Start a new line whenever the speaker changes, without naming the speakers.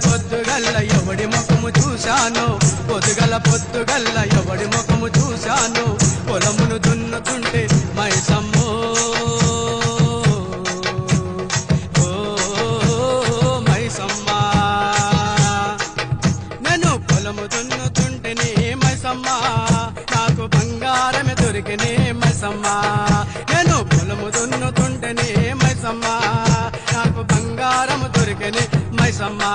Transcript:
పొద్దుగల్ల ఎవడి ముఖము చూశాను, పొద్దుగల్ల ఎవడి ముఖము చూశాను, పొలమును దున్నుతుంటే మైసమ్మో మైసమ్మా, నేను పొలము దున్నుతుంటేనే మైసమ్మా, నాకు బంగారమే దొరికినే మైసమ్మా, నేను పొలము దున్నుతుంటేనే మైసమ్మా, నాకు బంగారము దొరికినే మైసమ్మా.